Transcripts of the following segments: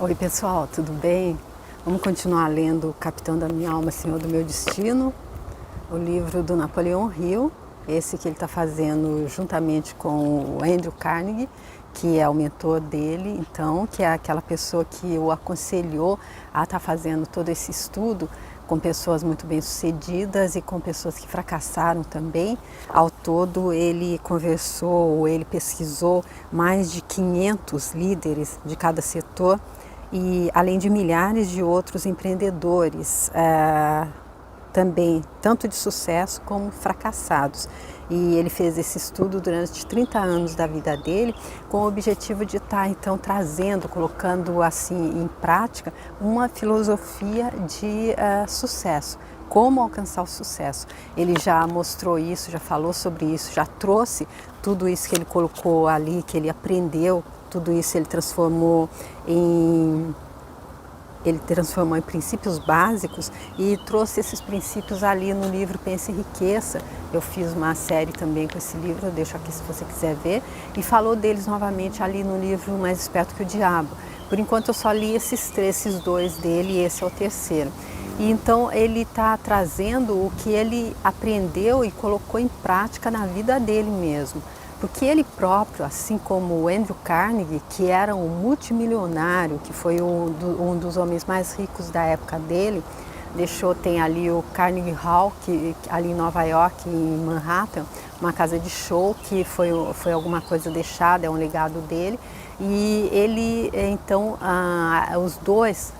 Oi pessoal, tudo bem? Vamos continuar lendo Capitão da Minha Alma, Senhor do Meu Destino, o livro do Napoleão Hill, esse que ele está fazendo juntamente com o Andrew Carnegie, que é o mentor dele, então, que é aquela pessoa que o aconselhou a estar fazendo todo esse estudo com pessoas muito bem-sucedidas e com pessoas que fracassaram também. Ao todo, ele conversou, ele pesquisou mais de 500 líderes de cada setor, e além de milhares de outros empreendedores também, tanto de sucesso como fracassados. E ele fez esse estudo durante 30 anos da vida dele, com o objetivo de estar então trazendo, colocando assim em prática, uma filosofia de sucesso. Como alcançar o sucesso. Ele já mostrou isso, já falou sobre isso, já trouxe tudo isso que ele colocou ali, que ele aprendeu, tudo isso ele transformou em princípios básicos e trouxe esses princípios ali no livro Pense e Enriqueça. Eu fiz uma série também com esse livro, eu deixo aqui se você quiser ver, e falou deles novamente ali no livro Mais Esperto que o Diabo. Por enquanto eu só li esses dois dele e esse é o terceiro. E então ele está trazendo o que ele aprendeu e colocou em prática na vida dele mesmo. Porque ele próprio, assim como o Andrew Carnegie, que era um multimilionário, que foi um dos homens mais ricos da época dele, tem ali o Carnegie Hall, ali em Nova York, em Manhattan, uma casa de show que foi alguma coisa deixada, é um legado dele. E ele, então, os dois,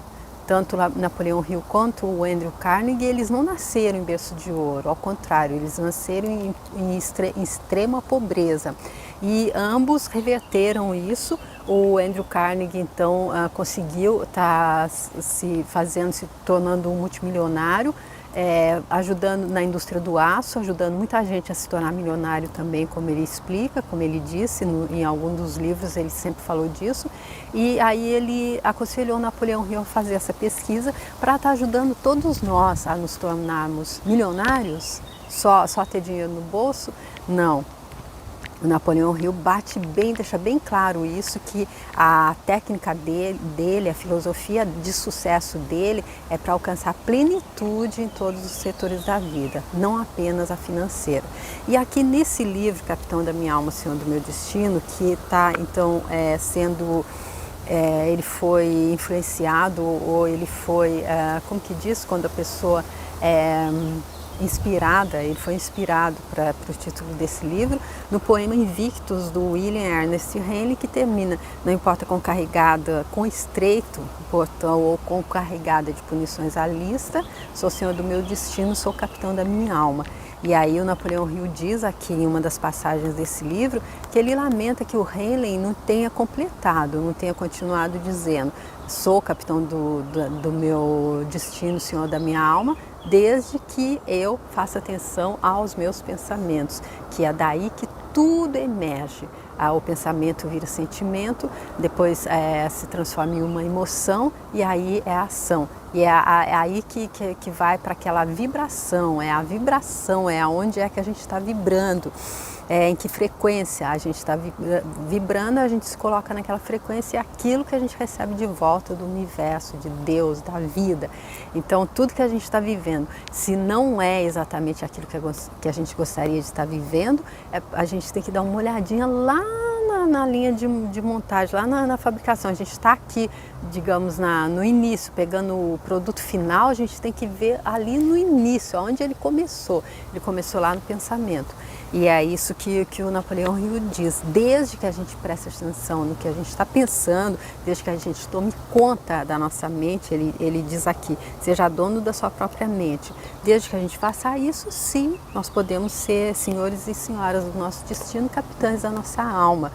tanto Napoleão Hill quanto o Andrew Carnegie, eles não nasceram em berço de ouro, ao contrário, eles nasceram em extrema pobreza. E ambos reverteram isso. O Andrew Carnegie, então, conseguiu estar se tornando um multimilionário, ajudando na indústria do aço, ajudando muita gente a se tornar milionário também, como ele explica, como ele disse, em algum dos livros ele sempre falou disso. E aí ele aconselhou Napoleão Hill a fazer essa pesquisa para estar ajudando todos nós a nos tornarmos milionários, só ter dinheiro no bolso. Não. O Napoleão Hill deixa bem claro isso, que a técnica dele, a filosofia de sucesso dele é para alcançar plenitude em todos os setores da vida, não apenas a financeira. E aqui nesse livro, Capitão da Minha Alma, Senhor do Meu Destino, que está então ele foi influenciado, ou ele foi, como que diz, quando a pessoa ele foi inspirado para o título desse livro, no poema Invictus, do William Ernest Henley, que termina: não importa quão carregada, quão estreito portão ou quão carregada de punições a lista, sou senhor do meu destino, sou capitão da minha alma. E aí o Napoleão Hill diz aqui em uma das passagens desse livro que ele lamenta que o Henley não tenha completado, não tenha continuado dizendo: sou capitão do meu destino, senhor da minha alma, desde que eu faça atenção aos meus pensamentos, que é daí que tudo emerge. O pensamento vira sentimento, depois se transforma em uma emoção e aí é a ação. E é aí que vai para aquela vibração, a vibração é onde é que a gente está vibrando. Em que frequência a gente está vibrando, a gente se coloca naquela frequência e aquilo que a gente recebe de volta do universo, de Deus, da vida. Então tudo que a gente está vivendo, se não é exatamente aquilo que a gente gostaria de estar vivendo, a gente tem que dar uma olhadinha lá na linha de montagem, lá na fabricação. A gente está aqui, digamos, no início, pegando o produto final, a gente tem que ver ali no início, onde ele começou. Ele começou lá no pensamento. E é isso que o Napoleão Hill diz: desde que a gente preste atenção no que a gente está pensando, desde que a gente tome conta da nossa mente, ele diz aqui, seja dono da sua própria mente. Desde que a gente faça isso, sim, nós podemos ser senhores e senhoras do nosso destino, capitães da nossa alma.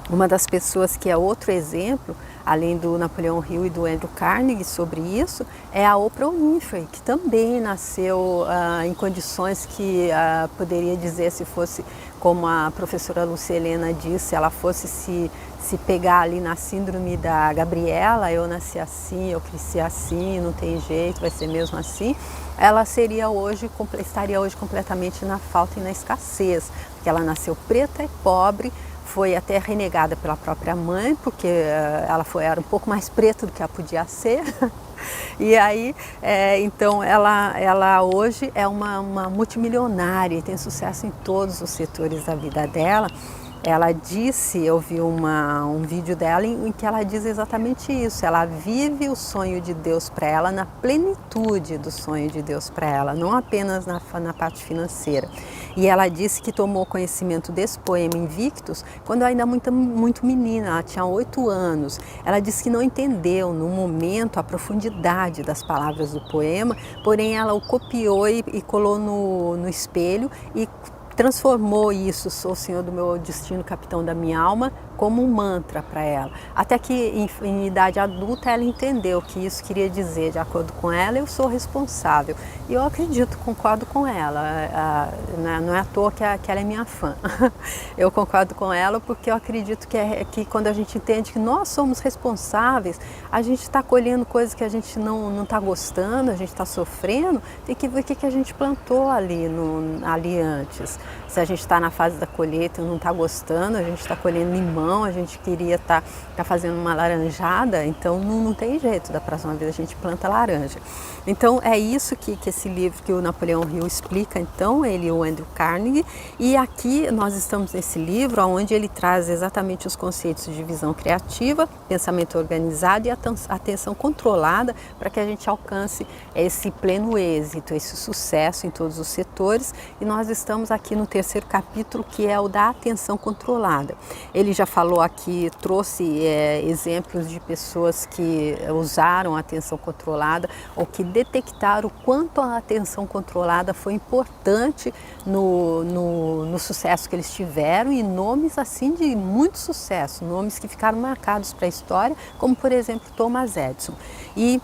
Uma das pessoas que é outro exemplo, além do Napoleão Hill e do Andrew Carnegie sobre isso, é a Oprah Winfrey, que também nasceu em condições que poderia dizer, se fosse como a professora Lúcia Helena disse, ela fosse se pegar ali na síndrome da Gabriela, eu nasci assim, eu cresci assim, não tem jeito, vai ser mesmo assim, ela estaria hoje completamente na falta e na escassez, porque ela nasceu preta e pobre, foi até renegada pela própria mãe, porque era um pouco mais preta do que ela podia ser. E aí, então ela hoje é uma multimilionária e tem sucesso em todos os setores da vida dela. Ela disse, eu vi um vídeo dela em que ela diz exatamente isso, ela vive o sonho de Deus para ela na plenitude do sonho de Deus para ela, não apenas na parte financeira. E ela disse que tomou conhecimento desse poema Invictus quando ainda muito menina, ela tinha 8 anos. Ela disse que não entendeu no momento a profundidade das palavras do poema, porém ela o copiou e colou no espelho e transformou isso, sou o Senhor do meu destino, capitão da minha alma, como um mantra para ela. Até que em idade adulta ela entendeu que isso queria dizer, de acordo com ela, eu sou responsável. E eu acredito, concordo com ela, não é à toa que ela é minha fã. Eu concordo com ela porque eu acredito que quando a gente entende que nós somos responsáveis, a gente está colhendo coisas que a gente não está gostando, a gente está sofrendo, tem que ver o que a gente plantou ali antes. Se a gente está na fase da colheita e não está gostando, a gente está colhendo limão, a gente queria estar fazendo uma laranjada, então não tem jeito, da próxima vez a gente planta laranja. Então é isso que esse livro que o Napoleão Hill explica, então, ele e o Andrew Carnegie, e aqui nós estamos nesse livro onde ele traz exatamente os conceitos de visão criativa, pensamento organizado e atenção controlada para que a gente alcance esse pleno êxito, esse sucesso em todos os setores, e nós estamos aqui no terceiro capítulo, que é o da atenção controlada. Ele já falou aqui, trouxe exemplos de pessoas que usaram a atenção controlada ou que detectaram o quanto a atenção controlada foi importante no sucesso que eles tiveram, e nomes assim de muito sucesso, nomes que ficaram marcados para a história, como por exemplo Thomas Edison. E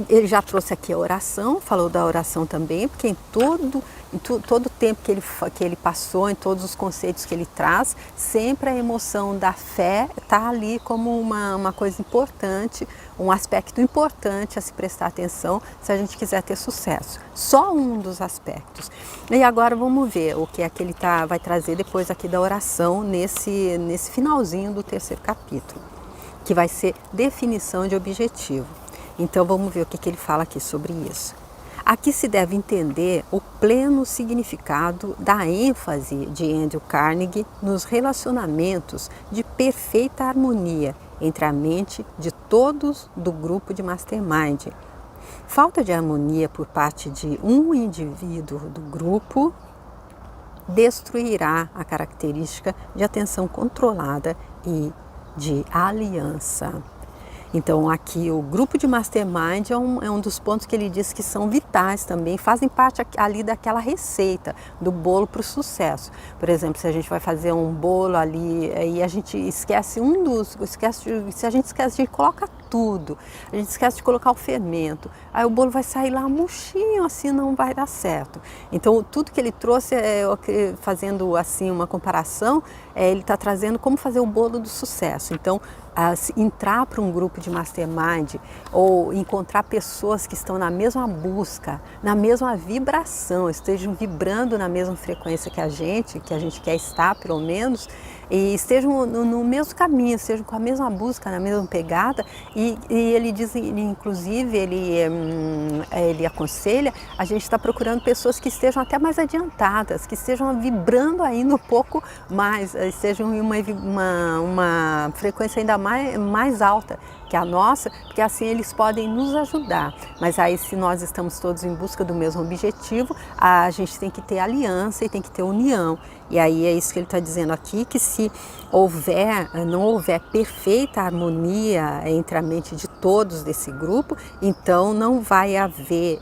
ele já trouxe aqui a oração, falou da oração também, porque em todo o tempo que ele passou, em todos os conceitos que ele traz, sempre a emoção da fé está ali como uma coisa importante, um aspecto importante a se prestar atenção se a gente quiser ter sucesso. Só um dos aspectos. E agora vamos ver o que é que ele vai trazer depois aqui da oração, nesse finalzinho do terceiro capítulo, que vai ser definição de objetivo. Então vamos ver o que ele fala aqui sobre isso. Aqui se deve entender o pleno significado da ênfase de Andrew Carnegie nos relacionamentos de perfeita harmonia entre a mente de todos do grupo de Mastermind. Falta de harmonia por parte de um indivíduo do grupo destruirá a característica de atenção controlada e de aliança. Então aqui o grupo de Mastermind é um dos pontos que ele diz que são vitais também, fazem parte ali daquela receita do bolo para o sucesso. Por exemplo, se a gente vai fazer um bolo ali e a gente esquece se a gente esquece de colocar tudo, a gente esquece de colocar o fermento, aí o bolo vai sair lá murchinho, assim não vai dar certo. Então tudo que ele trouxe, fazendo assim uma comparação, ele está trazendo como fazer o bolo do sucesso. Então entrar para um grupo de Mastermind ou encontrar pessoas que estão na mesma busca, na mesma vibração, estejam vibrando na mesma frequência que a gente quer estar pelo menos, e estejam no mesmo caminho, estejam com a mesma busca, na mesma pegada, e ele diz, inclusive, ele aconselha a gente estar procurando pessoas que estejam até mais adiantadas, que estejam vibrando ainda um pouco mais, estejam em uma frequência ainda mais alta que a nossa, porque assim eles podem nos ajudar. Mas aí, se nós estamos todos em busca do mesmo objetivo, a gente tem que ter aliança e tem que ter união. E aí é isso que ele está dizendo aqui, que se não houver perfeita harmonia entre a mente de todos desse grupo, então não vai haver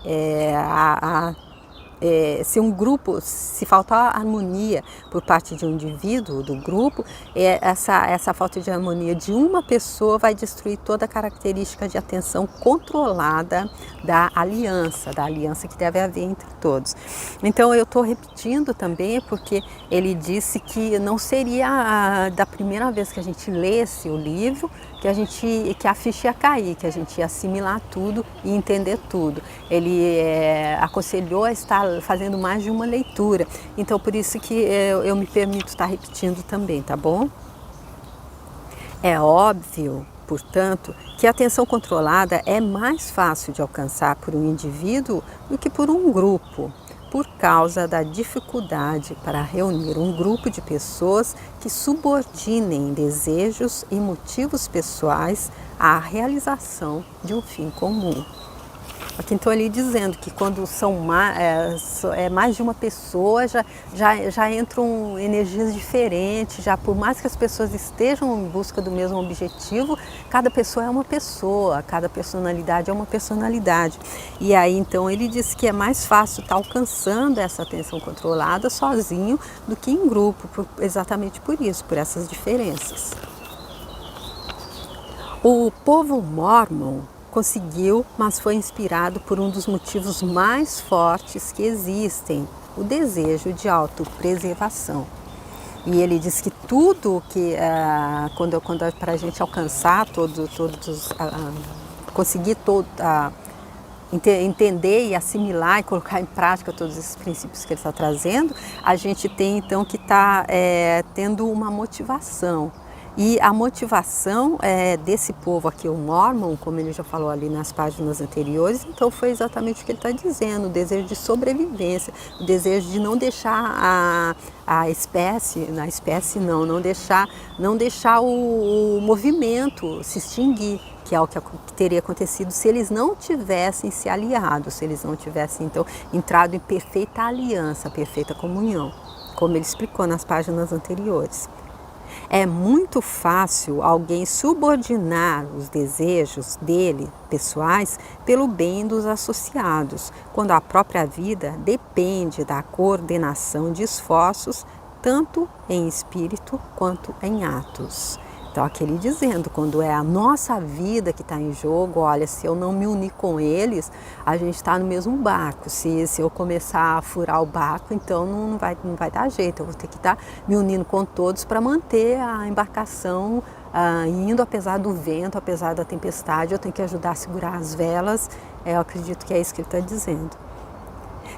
se faltar harmonia por parte de um indivíduo do grupo, essa falta de harmonia de uma pessoa vai destruir toda a característica de atenção controlada da aliança que deve haver entre todos. Então eu estou repetindo também porque ele disse que não seria da primeira vez que a gente lesse o livro que a ficha ia cair, que a gente ia assimilar tudo e entender tudo. Ele aconselhou a estar fazendo mais de uma leitura. Então, por isso que eu me permito estar repetindo também, tá bom? É óbvio, portanto, que a atenção controlada é mais fácil de alcançar por um indivíduo do que por um grupo, por causa da dificuldade para reunir um grupo de pessoas que subordinem desejos e motivos pessoais à realização de um fim comum. Aqui estou ali dizendo que quando são mais de uma pessoa, já entram energias diferentes, já por mais que as pessoas estejam em busca do mesmo objetivo, cada pessoa é uma pessoa, cada personalidade é uma personalidade. E aí então ele disse que é mais fácil estar alcançando essa atenção controlada sozinho do que em grupo, exatamente por isso, por essas diferenças. O povo mórmon conseguiu, mas foi inspirado por um dos motivos mais fortes que existem, o desejo de autopreservação. E ele diz que tudo que, quando para a gente alcançar conseguir entender e assimilar e colocar em prática todos esses princípios que ele está trazendo, a gente tem então que estar tendo uma motivação. E a motivação desse povo aqui, o Mormon, como ele já falou ali nas páginas anteriores, então foi exatamente o que ele está dizendo, o desejo de sobrevivência, o desejo de não deixar a espécie, não deixar o movimento se extinguir, que é o que teria acontecido se eles não tivessem se aliado, se eles não tivessem então entrado em perfeita aliança, perfeita comunhão, como ele explicou nas páginas anteriores. É muito fácil alguém subordinar os desejos dele, pessoais, pelo bem dos associados, quando a própria vida depende da coordenação de esforços, tanto em espírito quanto em atos. Então, aquele dizendo, quando é a nossa vida que está em jogo, olha, se eu não me unir com eles, a gente está no mesmo barco. Se eu começar a furar o barco, então não vai dar jeito. Eu vou ter que estar me unindo com todos para manter a embarcação indo, apesar do vento, apesar da tempestade. Eu tenho que ajudar a segurar as velas. Eu acredito que é isso que ele está dizendo.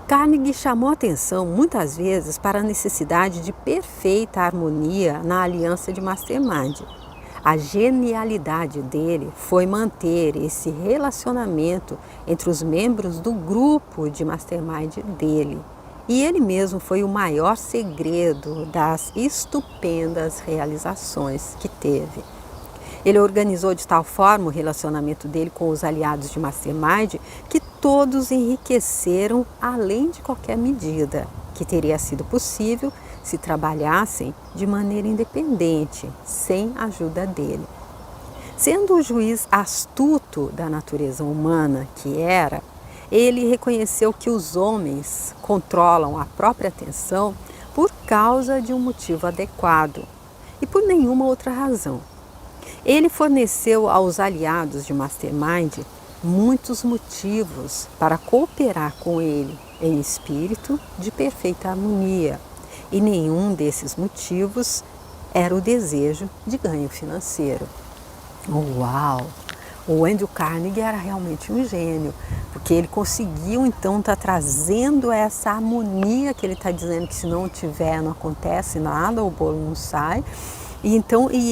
Carnegie chamou atenção muitas vezes para a necessidade de perfeita harmonia na aliança de Mastermind. A genialidade dele foi manter esse relacionamento entre os membros do grupo de Mastermind dele. E ele mesmo foi o maior segredo das estupendas realizações que teve. Ele organizou de tal forma o relacionamento dele com os aliados de Mastermind que todos enriqueceram além de qualquer medida que teria sido possível se trabalhassem de maneira independente, sem a ajuda dele. Sendo o juiz astuto da natureza humana que era, ele reconheceu que os homens controlam a própria atenção por causa de um motivo adequado e por nenhuma outra razão. Ele forneceu aos aliados de Mastermind muitos motivos para cooperar com ele em espírito de perfeita harmonia, e nenhum desses motivos era o desejo de ganho financeiro. Uau! O Andrew Carnegie era realmente um gênio, porque ele conseguiu então estar trazendo essa harmonia que ele está dizendo que se não tiver não acontece nada, o bolo não sai. E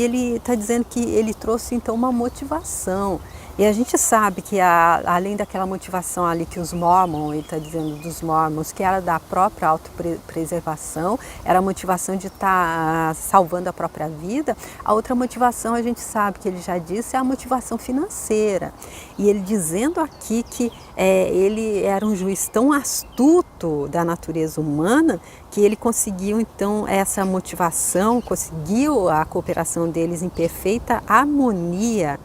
ele está dizendo que ele trouxe então uma motivação. E a gente sabe que além daquela motivação ali que os Mormons, ele está dizendo dos Mormons, que era da própria autopreservação, era a motivação de estar salvando a própria vida, a outra motivação a gente sabe que ele já disse é a motivação financeira. E ele dizendo aqui que ele era um juiz tão astuto da natureza humana que ele conseguiu então essa motivação, conseguiu a cooperação deles em perfeita harmonia,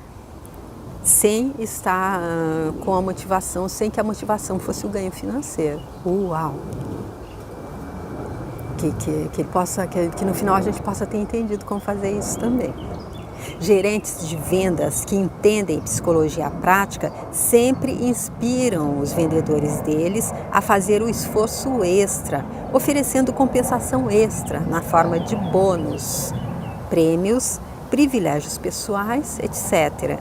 sem estar com a motivação, sem que a motivação fosse o ganho financeiro. Uau! Que no final a gente possa ter entendido como fazer isso também. Gerentes de vendas que entendem psicologia prática sempre inspiram os vendedores deles a fazer o esforço extra, oferecendo compensação extra na forma de bônus, prêmios privilégios pessoais, etc.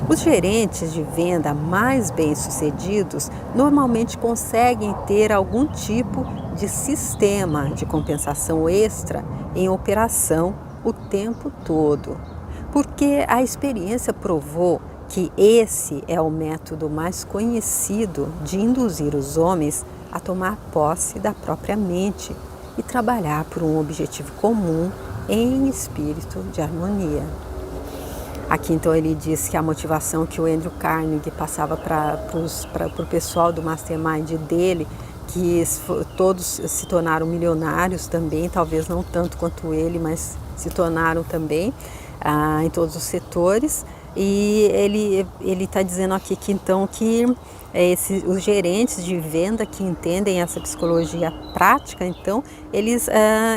Os gerentes de venda mais bem-sucedidos normalmente conseguem ter algum tipo de sistema de compensação extra em operação o tempo todo, porque a experiência provou que esse é o método mais conhecido de induzir os homens a tomar posse da própria mente e trabalhar por um objetivo comum em espírito de harmonia. Aqui então ele diz que a motivação que o Andrew Carnegie passava para o pessoal do mastermind dele, que todos se tornaram milionários também, talvez não tanto quanto ele, mas se tornaram também em todos os setores. E ele está dizendo aqui que então que os gerentes de venda que entendem essa psicologia prática, então eles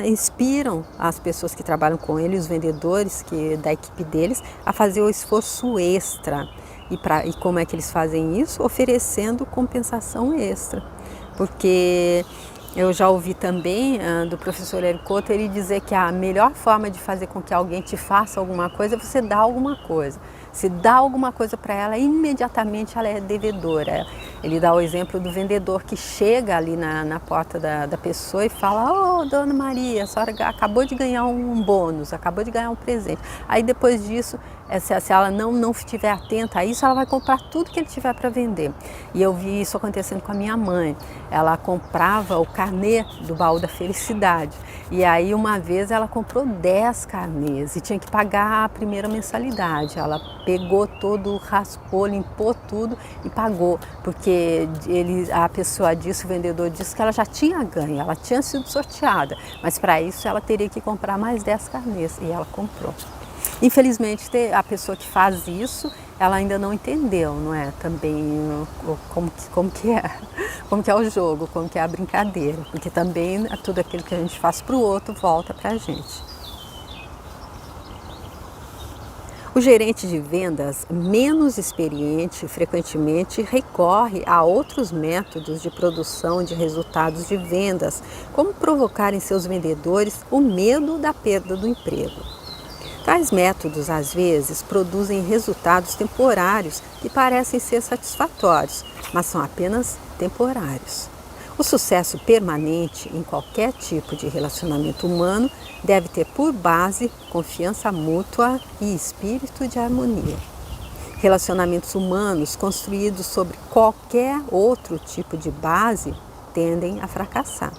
inspiram as pessoas que trabalham com ele, os vendedores da equipe deles, a fazer o esforço extra. E como é que eles fazem isso? Oferecendo compensação extra. Porque eu já ouvi também do professor Eric Kotter ele dizer que a melhor forma de fazer com que alguém te faça alguma coisa é você dar alguma coisa. Se dá alguma coisa para ela, imediatamente ela é devedora. Ele dá o exemplo do vendedor que chega ali na porta da pessoa e fala: "Oh, dona Maria, a senhora acabou de ganhar um bônus, acabou de ganhar um presente." Aí depois disso, se ela não estiver atenta a isso, ela vai comprar tudo que ele tiver para vender. E eu vi isso acontecendo com a minha mãe. Ela comprava o carnê do baú da felicidade. E aí uma vez ela comprou 10 carnês e tinha que pagar a primeira mensalidade. Ela pegou todo, raspou, limpou tudo e pagou, porque a pessoa disse, o vendedor disse que ela já tinha ganho, ela tinha sido sorteada, mas para isso ela teria que comprar mais 10 carnês e ela comprou. Infelizmente a pessoa que faz isso, ela ainda não entendeu, não é? Também como que é o jogo, como que é a brincadeira, porque também tudo aquilo que a gente faz para o outro volta para a gente. O gerente de vendas menos experiente frequentemente recorre a outros métodos de produção de resultados de vendas, como provocar em seus vendedores o medo da perda do emprego. Tais métodos, às vezes, produzem resultados temporários que parecem ser satisfatórios, mas são apenas temporários. O sucesso permanente em qualquer tipo de relacionamento humano deve ter por base confiança mútua e espírito de harmonia. Relacionamentos humanos construídos sobre qualquer outro tipo de base tendem a fracassar.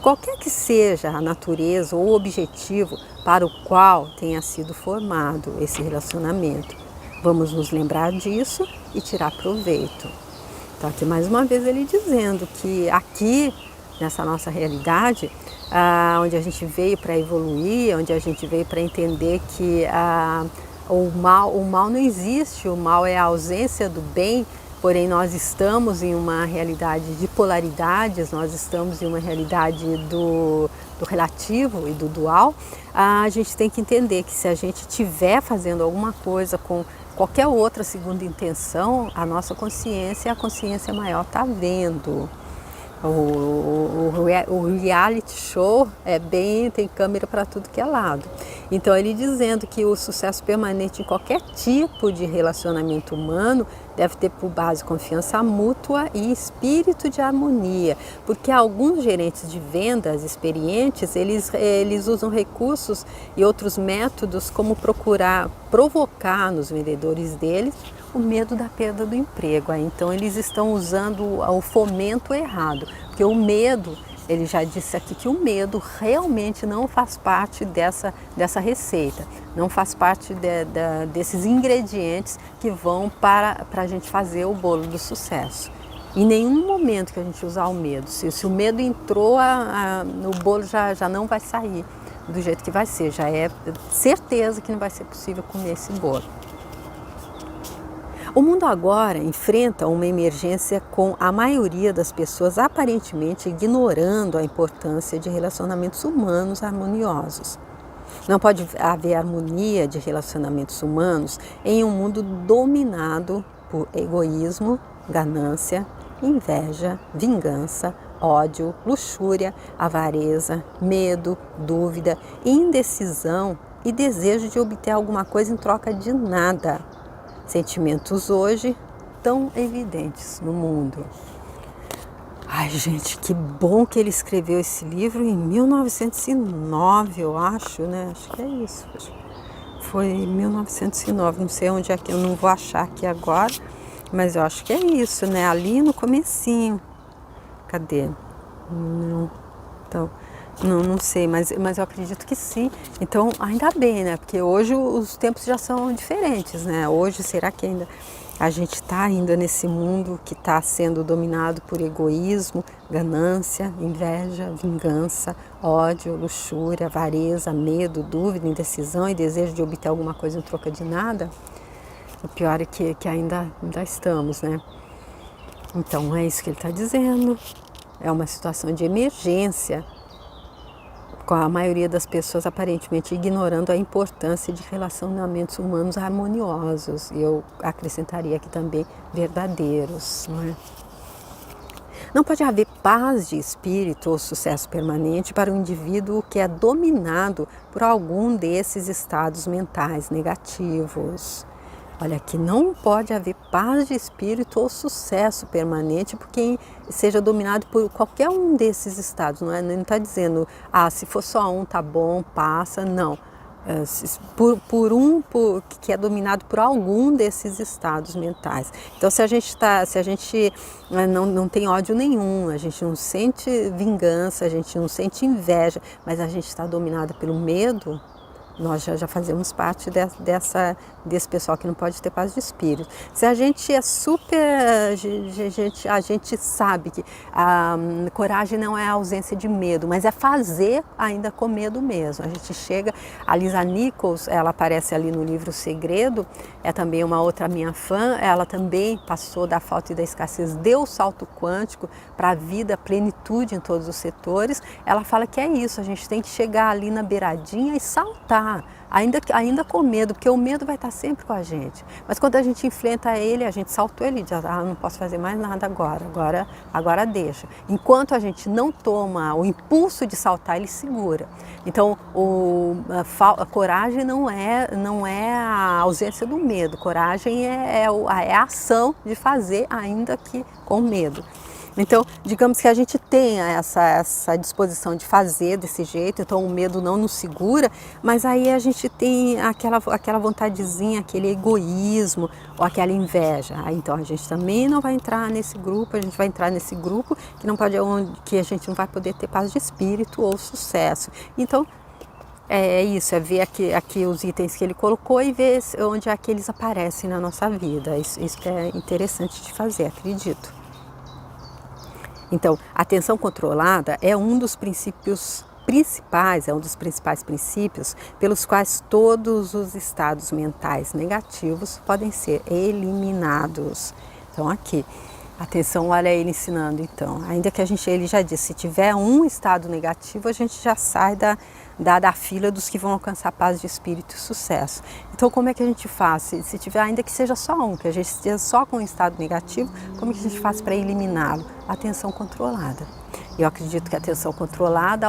Qualquer que seja a natureza ou o objetivo para o qual tenha sido formado esse relacionamento, vamos nos lembrar disso e tirar proveito. Então aqui mais uma vez ele dizendo que aqui nessa nossa realidade, onde a gente veio para evoluir, onde a gente veio para entender que o mal não existe, o mal é a ausência do bem, porém nós estamos em uma realidade de polaridades, nós estamos em uma realidade do relativo e do dual. A gente tem que entender que se a gente estiver fazendo alguma coisa com qualquer outra segunda intenção, a nossa consciência, a consciência maior está vendo. O reality show tem câmera para tudo que é lado. Então ele dizendo que o sucesso permanente em qualquer tipo de relacionamento humano deve ter por base confiança mútua e espírito de harmonia, porque alguns gerentes de vendas experientes, eles usam recursos e outros métodos como provocar nos vendedores deles o medo da perda do emprego. Então eles estão usando o fomento errado, porque o medo, ele já disse aqui que o medo realmente não faz parte dessa receita, não faz parte desses ingredientes que vão para a gente fazer o bolo do sucesso. Em nenhum momento que a gente usar o medo, se o medo entrou, o bolo já não vai sair do jeito que vai ser, já é certeza que não vai ser possível comer esse bolo. O mundo agora enfrenta uma emergência com a maioria das pessoas aparentemente ignorando a importância de relacionamentos humanos harmoniosos. Não pode haver harmonia de relacionamentos humanos em um mundo dominado por egoísmo, ganância, inveja, vingança, ódio, luxúria, avareza, medo, dúvida, indecisão e desejo de obter alguma coisa em troca de nada. Sentimentos hoje tão evidentes no mundo. Ai, gente, que bom que ele escreveu esse livro em 1909, eu acho, né? Acho que é isso. Foi em 1909, não sei onde é que eu não vou achar aqui agora, mas eu acho que é isso, né? Ali no comecinho. Cadê? Não, então, não sei, mas eu acredito que sim. Então, ainda bem, né? Porque hoje os tempos já são diferentes, né? Hoje, será que ainda a gente está ainda nesse mundo que está sendo dominado por egoísmo, ganância, inveja, vingança, ódio, luxúria, avareza, medo, dúvida, indecisão e desejo de obter alguma coisa em troca de nada? O pior é que ainda estamos, né? Então é isso que ele está dizendo. É uma situação de emergência, com a maioria das pessoas aparentemente ignorando a importância de relacionamentos humanos harmoniosos. E eu acrescentaria aqui também verdadeiros. Não é? Não pode haver paz de espírito ou sucesso permanente para um indivíduo que é dominado por algum desses estados mentais negativos. Olha, que não pode haver paz de espírito ou sucesso permanente por quem seja dominado por qualquer um desses estados. Não está dizendo, se for só um, tá bom, passa. Não. Que é dominado por algum desses estados mentais. Então, se a gente não tem ódio nenhum, a gente não sente vingança, a gente não sente inveja, mas a gente está dominado pelo medo, nós já fazemos parte desse pessoal que não pode ter paz de espírito. Se a gente é a gente sabe que a coragem não é a ausência de medo, mas é fazer ainda com medo mesmo. A gente chega, a Lisa Nichols, ela aparece ali no livro O Segredo, é também uma outra minha fã, ela também passou da falta e da escassez, deu o salto quântico para a vida, a plenitude em todos os setores. Ela fala que é isso, a gente tem que chegar ali na beiradinha e saltar. Ainda com medo, porque o medo vai estar sempre com a gente. Mas quando a gente enfrenta ele, a gente saltou ele e diz, não posso fazer mais nada agora deixa. Enquanto a gente não toma o impulso de saltar, ele segura. Então, a coragem não é a ausência do medo, coragem é a ação de fazer, ainda que com medo. Então, digamos que a gente tenha essa disposição de fazer desse jeito, então o medo não nos segura, mas aí a gente tem aquela vontadezinha, aquele egoísmo ou aquela inveja. Aí, então a gente também não vai entrar nesse grupo, a gente vai entrar nesse grupo que a gente não vai poder ter paz de espírito ou sucesso. Então, é isso, é ver aqui os itens que ele colocou e ver onde é que eles aparecem na nossa vida. Isso que é interessante de fazer, acredito. Então, a atenção controlada é um dos princípios principais, um dos principais princípios pelos quais todos os estados mentais negativos podem ser eliminados. Então, aqui, atenção, olha ele ensinando, então, ainda que ele já disse, se tiver um estado negativo, a gente já sai da fila dos que vão alcançar paz de espírito e sucesso. Então, como é que a gente faz? Se tiver, ainda que seja só um, que a gente esteja só com um estado negativo, como é que a gente faz para eliminá-lo? Atenção controlada. Eu acredito que a atenção controlada,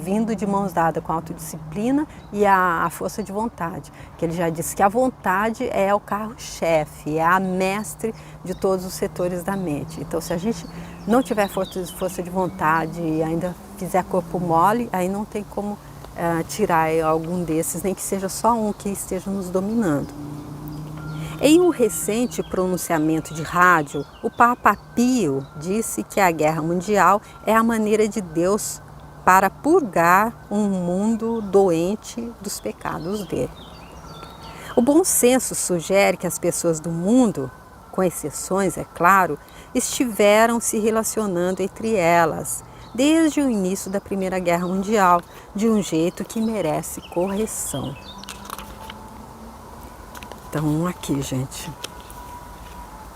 vindo de mãos dadas com a autodisciplina e a força de vontade. Que ele já disse que a vontade é o carro-chefe, é a mestre de todos os setores da mente. Então, se a gente não tiver força de vontade e ainda fizer corpo mole, aí não tem como tirar algum desses, nem que seja só um que esteja nos dominando. Em um recente pronunciamento de rádio, o Papa Pio disse que a guerra mundial é a maneira de Deus para purgar um mundo doente dos pecados dele. O bom senso sugere que as pessoas do mundo, com exceções, é claro, estiveram se relacionando entre elas desde o início da Primeira Guerra Mundial, de um jeito que merece correção. Então, aqui, gente,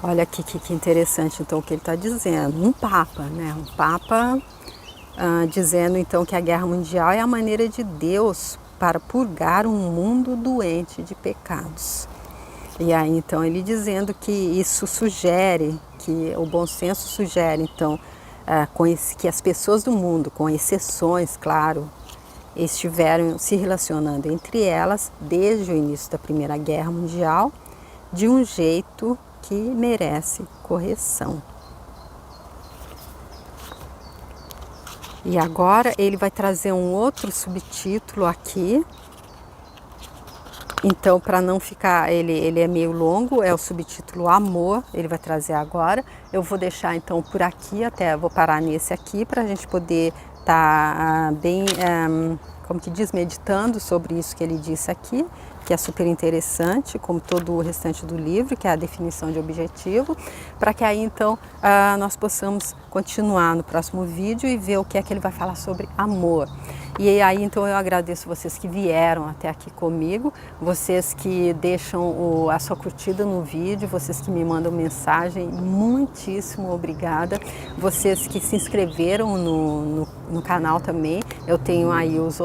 olha aqui que interessante, então, o que ele está dizendo. Um Papa, né? Um Papa dizendo, então, que a Guerra Mundial é a maneira de Deus para purgar um mundo doente de pecados. E aí, então, ele dizendo que isso sugere, que o bom senso sugere, então, que as pessoas do mundo, com exceções, claro, estiveram se relacionando entre elas desde o início da Primeira Guerra Mundial de um jeito que merece correção. E agora ele vai trazer um outro subtítulo aqui. Então, para não ficar, ele é meio longo, é o subtítulo Amor, ele vai trazer agora. Eu vou deixar então por aqui, até vou parar nesse aqui para a gente poder estar bem, como que diz, meditando sobre isso que ele disse aqui, que é super interessante, como todo o restante do livro, que é a definição de objetivo, para que aí então nós possamos continuar no próximo vídeo e ver o que é que ele vai falar sobre amor. E aí então eu agradeço vocês que vieram até aqui comigo, vocês que deixam a sua curtida no vídeo, vocês que me mandam mensagem, muitíssimo obrigada. Vocês que se inscreveram no canal também, eu tenho aí os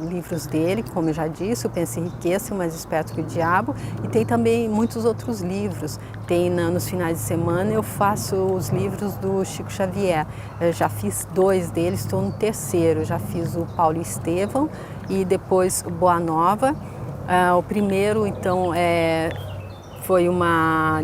livros dele, como eu já disse, o Pense e Enriqueça, o Mais Esperto que o Diabo, e tem também muitos outros livros. Tem nos finais de semana eu faço os livros do Chico Xavier, eu já fiz 2 deles, estou no 3º, já fiz o Paulo Estevão e depois o Boa Nova. O primeiro então foi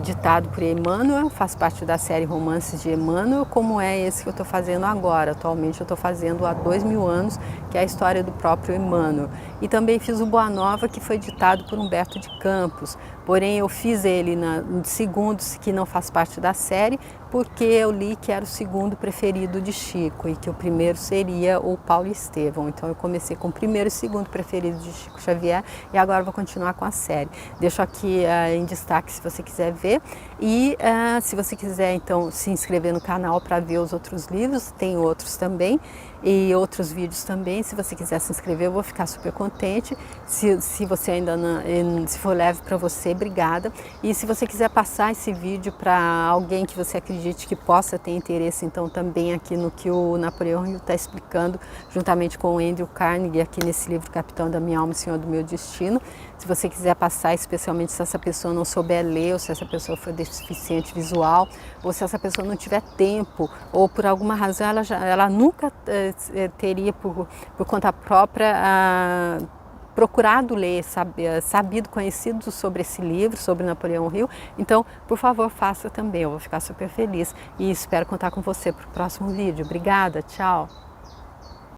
ditado por Emmanuel, faz parte da série Romances de Emmanuel, como é esse que eu estou fazendo agora. Atualmente eu estou fazendo há 2000 anos, que é a história do próprio Emmanuel. E também fiz o Boa Nova, que foi ditado por Humberto de Campos, porém eu fiz ele no segundo, que não faz parte da série, porque eu li que era o segundo preferido de Chico e que o primeiro seria o Paulo Estevão. Então eu comecei com o primeiro e segundo preferido de Chico Xavier e agora vou continuar com a série. Deixo aqui em destaque se você quiser ver e se você quiser então se inscrever no canal para ver os outros livros, tem outros também e outros vídeos também. Se você quiser se inscrever, eu vou ficar super contente. Se você ainda não, se for leve para você, obrigada. E se você quiser passar esse vídeo para alguém que você acredite que possa ter interesse, então também aqui no que o Napoleão Hill está explicando, juntamente com o Andrew Carnegie, aqui nesse livro Capitão da Minha Alma, Senhor do Meu Destino. Se você quiser passar, especialmente se essa pessoa não souber ler, ou se essa pessoa for deficiente visual, ou se essa pessoa não tiver tempo, ou por alguma razão ela nunca teria por conta própria procurado ler, sabido, conhecido sobre esse livro, sobre Napoleão Hill, então, por favor, faça também, eu vou ficar super feliz e espero contar com você para o próximo vídeo. Obrigada, tchau!